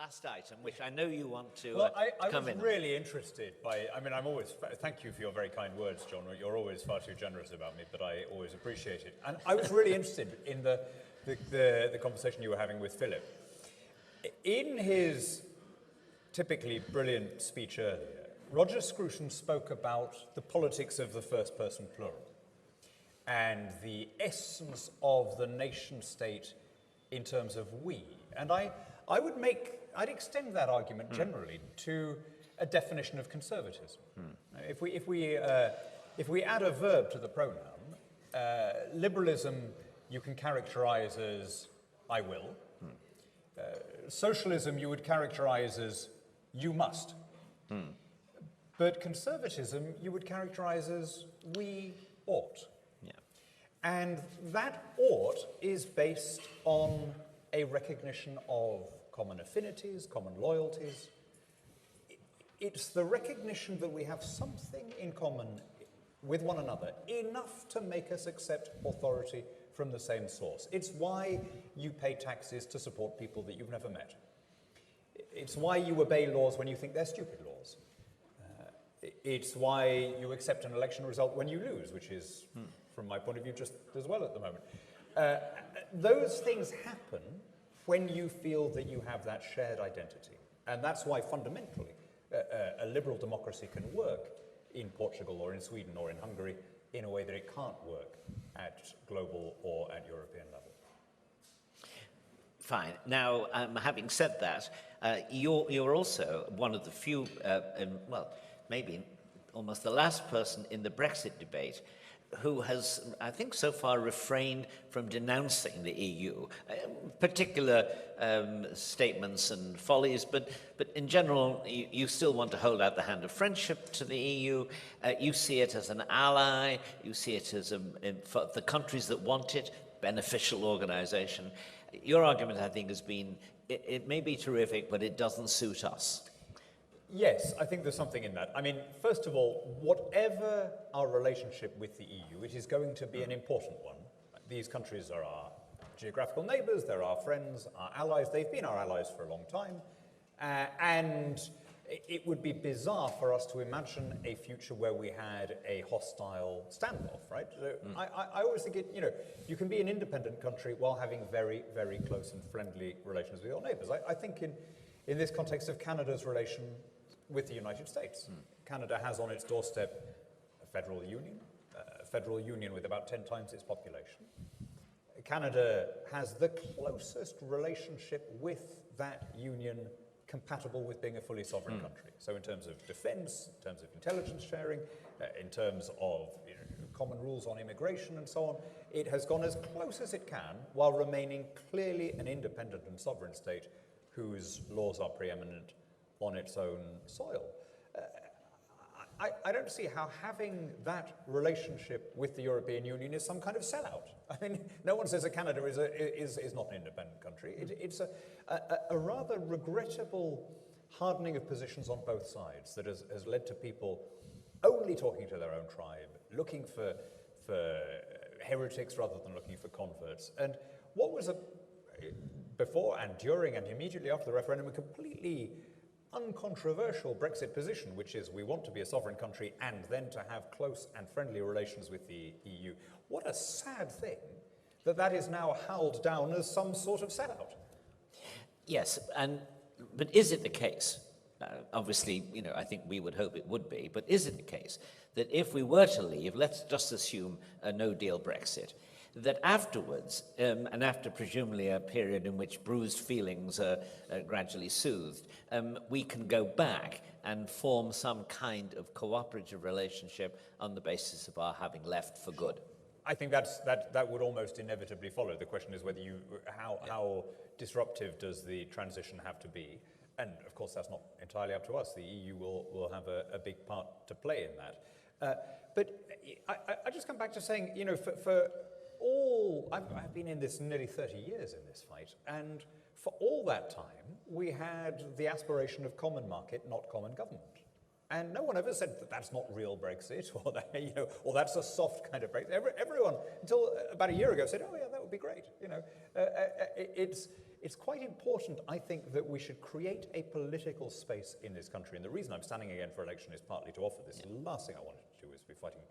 last item, which I know you want to Well, I come was in. really interested by, I mean, I'm always, thank you for your very kind words, John. You're always far too generous about me, but I always appreciate it. And I was really interested in the conversation you were having with Philip. In his typically brilliant speech earlier, Roger Scruton spoke about the politics of the first person plural and the essence of the nation state in terms of we. And I'd extend that argument generally to a definition of conservatism. If we add a verb to the pronoun, liberalism you can characterize as I will. Socialism you would characterize as you must. But conservatism you would characterize as we ought. Yeah. And that ought is based on a recognition of common affinities, common loyalties. It's the recognition that we have something in common with one another, enough to make us accept authority from the same source. It's why you pay taxes to support people that you've never met. It's why you obey laws when you think they're stupid laws. It's why you accept an election result when you lose, which is, from my point of view, just as well at the moment. Those things happen when you feel that you have that shared identity. And that's why, fundamentally, a liberal democracy can work in Portugal or in Sweden or in Hungary in a way that it can't work at global or at European level. Fine. Now, having said that, you're also one of the few, well, maybe almost the last person in the Brexit debate who has, I think, so far refrained from denouncing the EU, particular statements and follies, but in general, you still want to hold out the hand of friendship to the EU. You see it as an ally. You see it as, for the countries that want it, beneficial organization. Your argument, I think, has been, it may be terrific, but it doesn't suit us. Yes, I think there's something in that. I mean, first of all, whatever our relationship with the EU, it is going to be an important one. These countries are our geographical neighbours, they're our friends, our allies. They've been our allies for a long time. And it would be bizarre for us to imagine a future where we had a hostile standoff, right? So I always think, you can be an independent country while having very, very close and friendly relations with your neighbours. I think in this context of Canada's relation with the United States. Canada has on its doorstep a federal union with about 10 times its population. Canada has the closest relationship with that union compatible with being a fully sovereign country. So in terms of defense, in terms of intelligence sharing, in terms of common rules on immigration and so on, it has gone as close as it can while remaining clearly an independent and sovereign state whose laws are preeminent on its own soil. I don't see how having that relationship with the European Union is some kind of sellout. I mean, no one says that Canada is not an independent country. It's a rather regrettable hardening of positions on both sides that has led to people only talking to their own tribe, looking for heretics rather than looking for converts. And what was before and during and immediately after the referendum a completely uncontroversial Brexit position, which is we want to be a sovereign country and then to have close and friendly relations with the EU. What a sad thing that is now howled down as some sort of sellout. Yes, but is it the case, obviously, I think we would hope it would be, but is it the case that if we were to leave, let's just assume a no-deal Brexit, that afterwards, and after presumably a period in which bruised feelings are gradually soothed, we can go back and form some kind of cooperative relationship on the basis of our having left for good? I think that would almost inevitably follow. The question is whether how disruptive does the transition have to be? And of course, that's not entirely up to us. The EU will have a big part to play in that. But I just come back to saying, I've been in this nearly 30 years in this fight, and for all that time, we had the aspiration of common market, not common government. And no one ever said that that's not real Brexit, or that, or that's a soft kind of Brexit. Everyone, until about a year ago, said, "Oh yeah, that would be great." it's quite important, I think, that we should create a political space in this country. And the reason I'm standing again for election is partly to offer this. The last thing I wanted to do is be fighting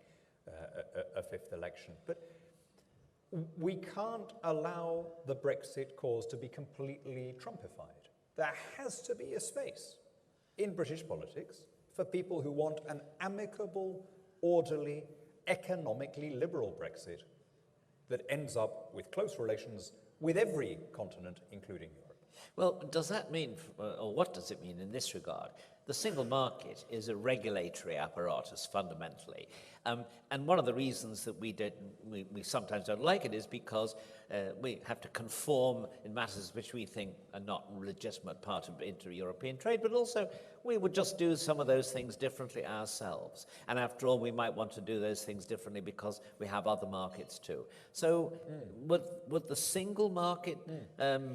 a fifth election. But we can't allow the Brexit cause to be completely Trumpified. There has to be a space in British politics for people who want an amicable, orderly, economically liberal Brexit that ends up with close relations with every continent, including Europe. Well, does that mean, or what does it mean in this regard? The single market is a regulatory apparatus fundamentally. And one of the reasons that we sometimes don't like it is because we have to conform in matters which we think are not legitimate part of inter-European trade, but also we would just do some of those things differently ourselves. And after all, we might want to do those things differently because we have other markets too. So would the single market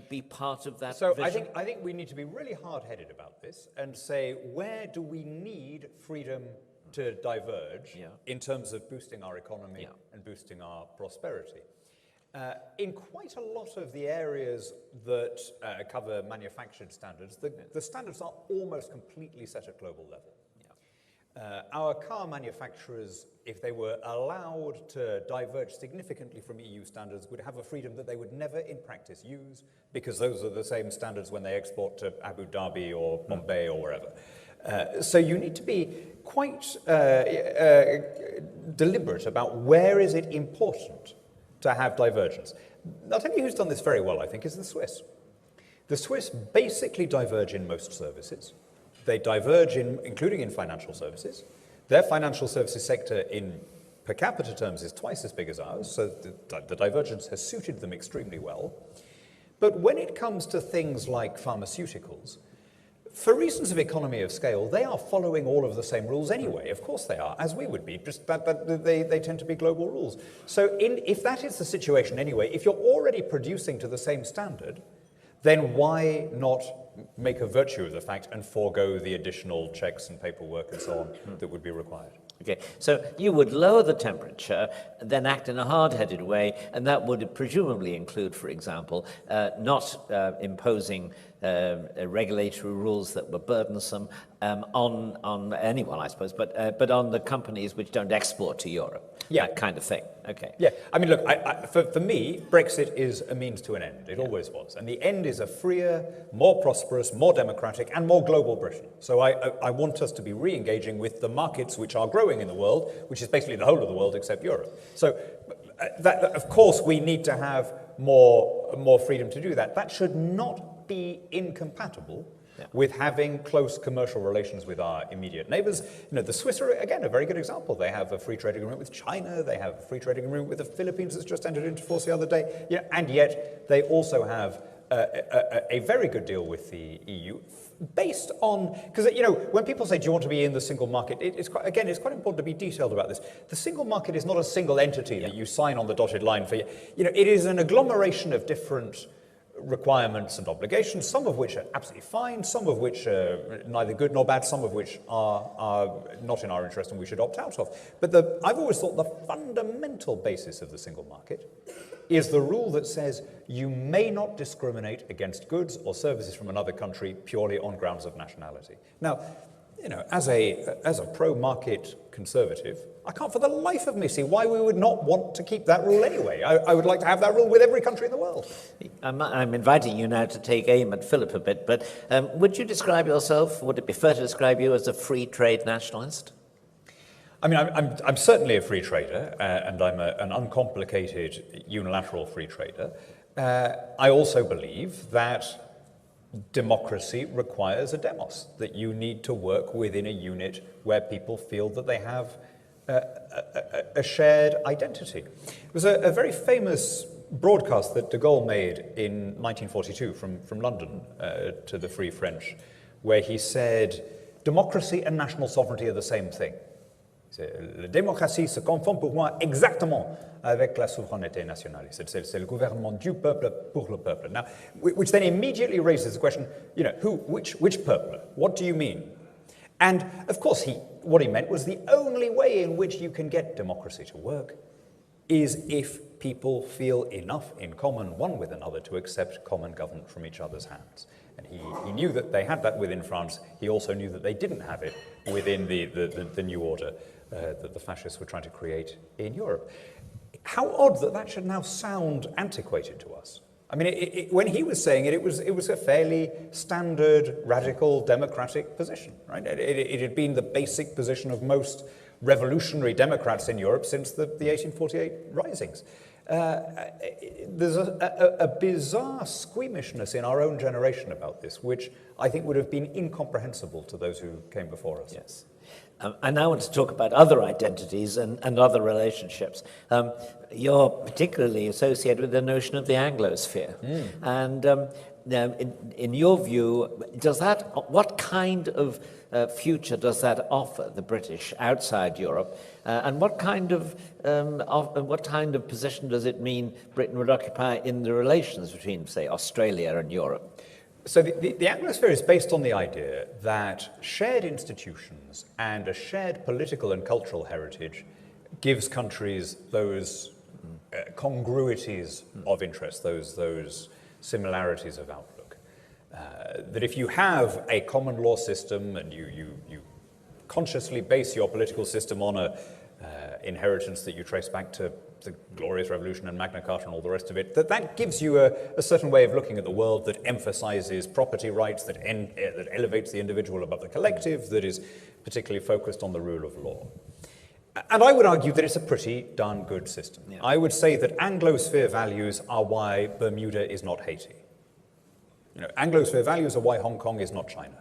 be part of that vision? I think we need to be really hard-headed about this and say, where do we need freedom to diverge in terms of boosting our economy and boosting our prosperity? In quite a lot of the areas that cover manufactured standards, the standards are almost completely set at global level. Our car manufacturers, if they were allowed to diverge significantly from EU standards, would have a freedom that they would never in practice use, because those are the same standards when they export to Abu Dhabi or Bombay or wherever. So you need to be quite deliberate about where is it important to have divergence. I'll tell you who's done this very well, I think, is the Swiss. The Swiss basically diverge in most services. They diverge including in financial services. Their financial services sector in per capita terms is twice as big as ours, so the divergence has suited them extremely well. But when it comes to things like pharmaceuticals, for reasons of economy of scale, they are following all of the same rules anyway. Of course they are, as we would be, just that they tend to be global rules. So if that is the situation anyway, if you're already producing to the same standard, then why not make a virtue of the fact and forego the additional checks and paperwork and so on that would be required? Okay, so you would lower the temperature, then act in a hard-headed way, and that would presumably include, for example, not imposing regulatory rules that were burdensome on anyone, I suppose, but on the companies which don't export to Europe. Yeah. That kind of thing. Okay. Yeah, I mean, look, for me, Brexit is a means to an end. It always was. And the end is a freer, more prosperous, more democratic, and more global Britain. So I want us to be re-engaging with the markets which are growing in the world, which is basically the whole of the world except Europe. So, of course, we need to have more freedom to do that. That should not be incompatible with having close commercial relations with our immediate neighbors. You know, the Swiss are, again, a very good example. They have a free trade agreement with China. They have a free trade agreement with the Philippines that's just entered into force the other day. Yeah, and yet they also have a very good deal with the EU based on, because, you know, when people say, do you want to be in the single market, it's quite important to be detailed about this. The single market is not a single entity that you sign on the dotted line for. You know, it is an agglomeration of different requirements and obligations, some of which are absolutely fine, some of which are neither good nor bad, some of which are not in our interest and we should opt out of. But I've always thought the fundamental basis of the single market is the rule that says you may not discriminate against goods or services from another country purely on grounds of nationality. Now, you know, as a pro-market conservative, I can't for the life of me see why we would not want to keep that rule anyway. I would like to have that rule with every country in the world. I'm inviting you now to take aim at Philip a bit, but would you describe yourself, would it be fair to describe you as a free trade nationalist? I mean, I'm certainly a free trader, and I'm an uncomplicated unilateral free trader. I also believe that democracy requires a demos, that you need to work within a unit where people feel that they have a shared identity. It was a very famous broadcast that de Gaulle made in 1942 from London to the Free French, where he said, democracy and national sovereignty are the same thing. La démocratie se confond pour moi exactement avec la souveraineté nationale. C'est le gouvernement du peuple pour le peuple. Now, which then immediately raises the question, you know, which peuple? What do you mean? And of course, what he meant was the only way in which you can get democracy to work is if if people feel enough in common one with another to accept common government from each other's hands. And he knew that they had that within France. He also knew that they didn't have it within the new order that the fascists were trying to create in Europe. How odd that that should now sound antiquated to us. I mean, when he was saying it, it was a fairly standard, radical, democratic position, right? It had been the basic position of most revolutionary Democrats in Europe since the 1848 risings. There's a bizarre squeamishness in our own generation about this, which I think would have been incomprehensible to those who came before us. Yes. I now want to talk about other identities and other relationships. You're particularly associated with the notion of the Anglosphere. And in your view, what kind of future does that offer the British outside Europe? And what kind of position does it mean Britain would occupy in the relations between, say, Australia and Europe? So the Anglosphere is based on the idea that shared institutions and a shared political and cultural heritage gives countries those congruities of interest, those similarities of outlook. That if you have a common law system and you consciously base your political system on a inheritance that you trace back to the Glorious Revolution and Magna Carta and all the rest of it, that gives you a certain way of looking at the world that emphasizes property rights, that elevates the individual above the collective, that is particularly focused on the rule of law. And I would argue that it's a pretty darn good system. Yeah. I would say that Anglosphere values are why Bermuda is not Haiti. Anglosphere values are why Hong Kong is not China.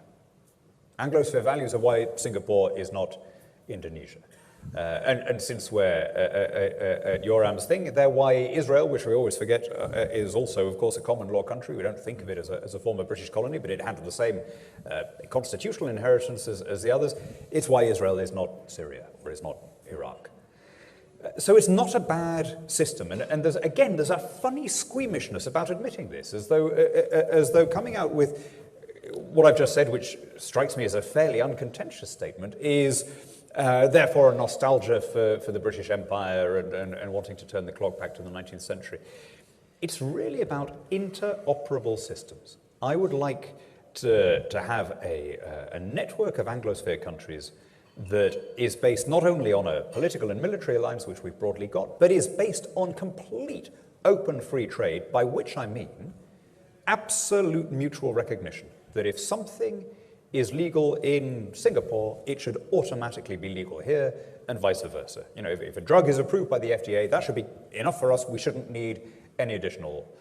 Anglosphere values are why Singapore is not Indonesia. And since we're at Yoram's thing, they're why Israel, which we always forget, is also, of course, a common law country. We don't think of it as a former British colony, but it had the same constitutional inheritance as the others. It's why Israel is not Syria or is not Iraq. So it's not a bad system. And there's a funny squeamishness about admitting this, as though coming out with what I've just said, which strikes me as a fairly uncontentious statement, is therefore a nostalgia for the British Empire and wanting to turn the clock back to the 19th century. It's really about interoperable systems. I would like to have a network of Anglosphere countries that is based not only on a political and military alliance, which we've broadly got, but is based on complete open free trade, by which I mean absolute mutual recognition, that if something is legal in Singapore, it should automatically be legal here, and vice versa. If a drug is approved by the FDA, that should be enough for us. We shouldn't need any additional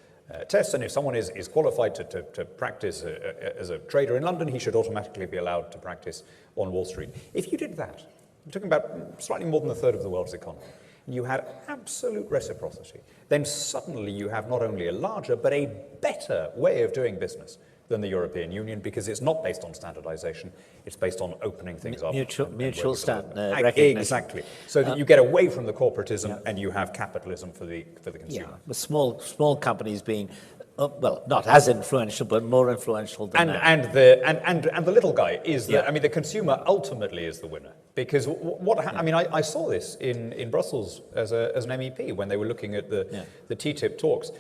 tests. And if someone is qualified to practice as a trader in London, he should automatically be allowed to practice on Wall Street. If you did that, I'm talking about slightly more than a third of the world's economy, and you had absolute reciprocity, then suddenly you have not only a larger, but a better way of doing business than the European Union, because it's not based on standardization, it's based on opening things up. Mutual recognition. Exactly. So that you get away from the corporatism and you have capitalism for the consumer. Yeah, with small companies being, not as influential, but more influential than that. And the little guy is the consumer ultimately is the winner. Because I saw this in Brussels as an MEP when they were looking at the TTIP talks.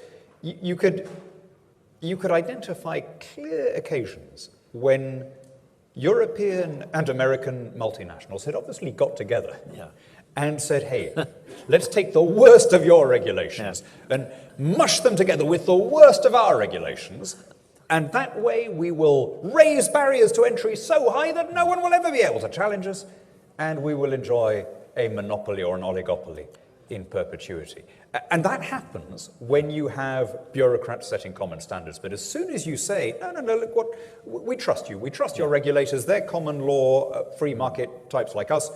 You could identify clear occasions when European and American multinationals had obviously got together and said, hey, let's take the worst of your regulations and mush them together with the worst of our regulations, and that way we will raise barriers to entry so high that no one will ever be able to challenge us, and we will enjoy a monopoly or an oligopoly in perpetuity. And that happens when you have bureaucrats setting common standards. But as soon as you say, no, look, we trust you. We trust your regulators. They're common law, free market types like us.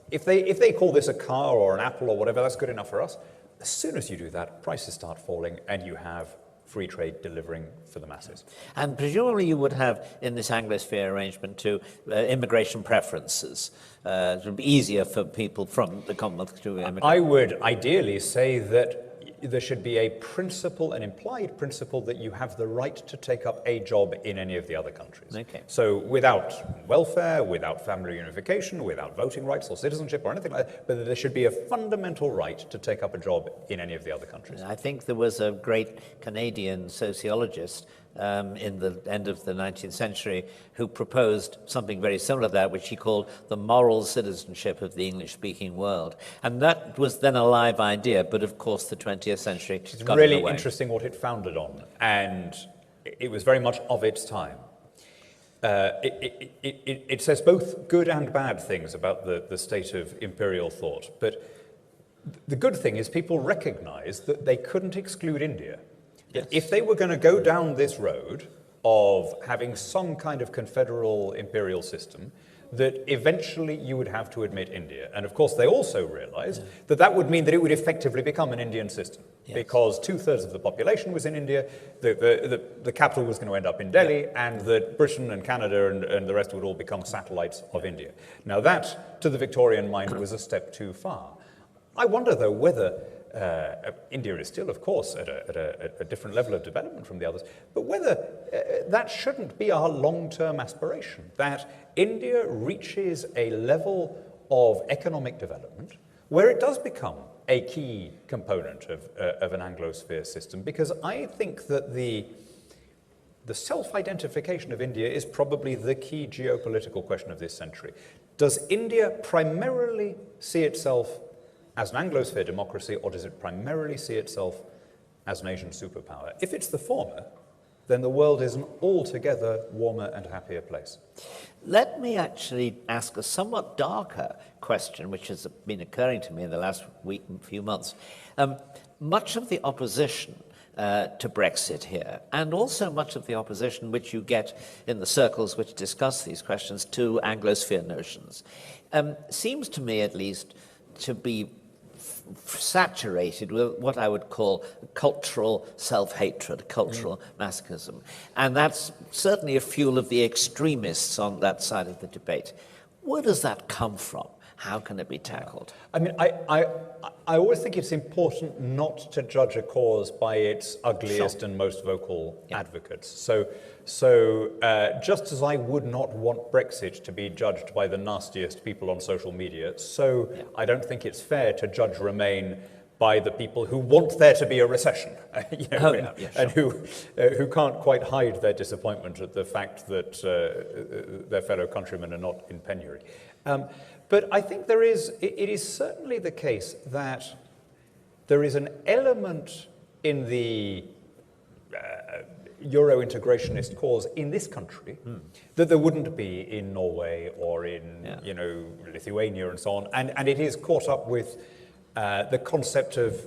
If they call this a car or an apple or whatever, that's good enough for us. As soon as you do that, prices start falling and you have free trade delivering for the masses. And presumably you would have, in this Anglosphere arrangement too, immigration preferences. It would be easier for people from the Commonwealth to immigrate. I would ideally say that there should be a principle, an implied principle, that you have the right to take up a job in any of the other countries. Okay. So without welfare, without family unification, without voting rights or citizenship or anything like that, but there should be a fundamental right to take up a job in any of the other countries. I think there was a great Canadian sociologist in the end of the 19th century who proposed something very similar to that, which he called the moral citizenship of the English-speaking world. And that was then a live idea, but of course the 20th century It's got really in the way. interesting what it founded on, and it was very much of its time. It says both good and bad things about the state of imperial thought, but the good thing is people recognize that they couldn't exclude India. Yes. If they were going to go down this road of having some kind of confederal imperial system, that eventually you would have to admit India. And of course, they also realized that that would mean that it would effectively become an Indian system, because 2/3 of the population was in India, the capital was going to end up in Delhi, and that Britain and Canada and the rest would all become satellites of India. Now that, to the Victorian mind, was a step too far. I wonder, though, whether India is still, of course, at a different level of development from the others, but whether that shouldn't be our long-term aspiration, that India reaches a level of economic development where it does become a key component of an Anglosphere system, because I think that the self-identification of India is probably the key geopolitical question of this century. Does India primarily see itself as an Anglosphere democracy, or does it primarily see itself as an Asian superpower? If it's the former, then the world is an altogether warmer and happier place. Let me actually ask a somewhat darker question, which has been occurring to me in the last few months. Much of the opposition to Brexit here, and also much of the opposition which you get in the circles which discuss these questions to Anglosphere notions, seems to me at least to be saturated with what I would call cultural self-hatred, cultural masochism. And that's certainly a fuel of the extremists on that side of the debate. Where does that come from? How can it be tackled? I mean, I always think it's important not to judge a cause by its ugliest and most vocal advocates. So just as I would not want Brexit to be judged by the nastiest people on social media, so I don't think it's fair to judge Remain by the people who want there to be a recession, and who can't quite hide their disappointment at the fact that their fellow countrymen are not in penury. But I think it is certainly the case that there is an element in the Euro-integrationist cause in this country that there wouldn't be in Norway or in Lithuania and so on, and it is caught up with the concept of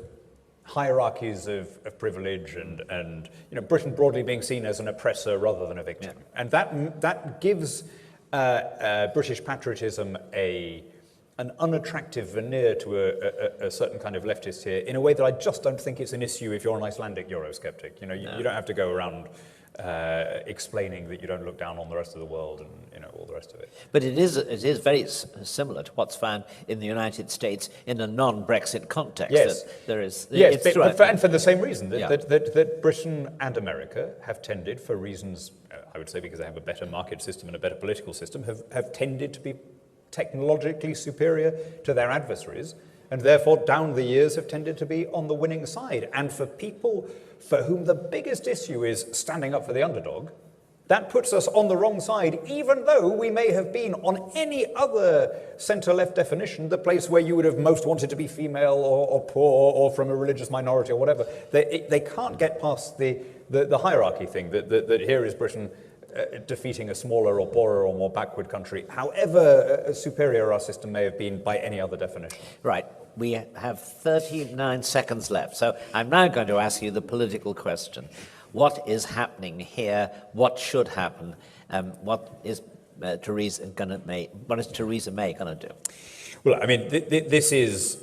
hierarchies of privilege and Britain broadly being seen as an oppressor rather than a victim, and that gives British patriotism an unattractive veneer to a certain kind of leftist here, in a way that I just don't think it's an issue if you're an Icelandic Eurosceptic. You don't have to go around explaining that you don't look down on the rest of the world and all the rest of it. But it is very similar to what's found in the United States in a non-Brexit context. Yes, that there is. Yes, and for the same reason that Britain and America have tended, for reasons I would say because they have a better market system and a better political system, have tended to be technologically superior to their adversaries, and therefore down the years have tended to be on the winning side. And for people for whom the biggest issue is standing up for the underdog, that puts us on the wrong side, even though we may have been, on any other centre-left definition, the place where you would have most wanted to be female or poor or from a religious minority or whatever. They can't get past the hierarchy thing, that here is Britain defeating a smaller or poorer or more backward country, however superior our system may have been by any other definition. Right. We have 39 seconds left, so I'm now going to ask you the political question. What is happening here? What should happen? What is Theresa May going to do? Well, I mean, this is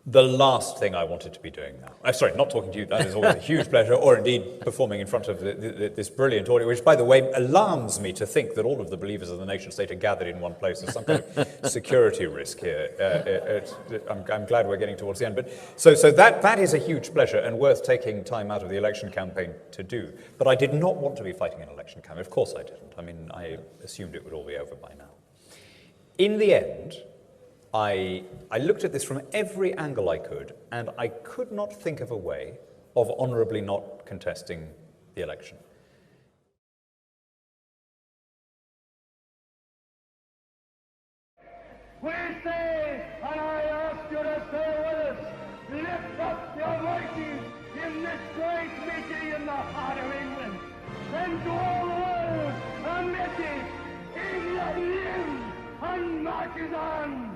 the last thing I wanted to be doing now. Sorry, not talking to you, that is always a huge pleasure, or indeed performing in front of this brilliant audience, which, by the way, alarms me to think that all of the believers of the nation state are gathered in one place. There's some kind of security risk here. I'm glad we're getting towards the end. But so that is a huge pleasure and worth taking time out of the election campaign to do. But I did not want to be fighting an election campaign. Of course I didn't. I mean, I assumed it would all be over by now. In the end, I looked at this from every angle I could, and I could not think of a way of honourably not contesting the election. We say, and I ask you to say with us, lift up your voices in this great meeting in the heart of England. Send to all the world a message: England lives and marches on.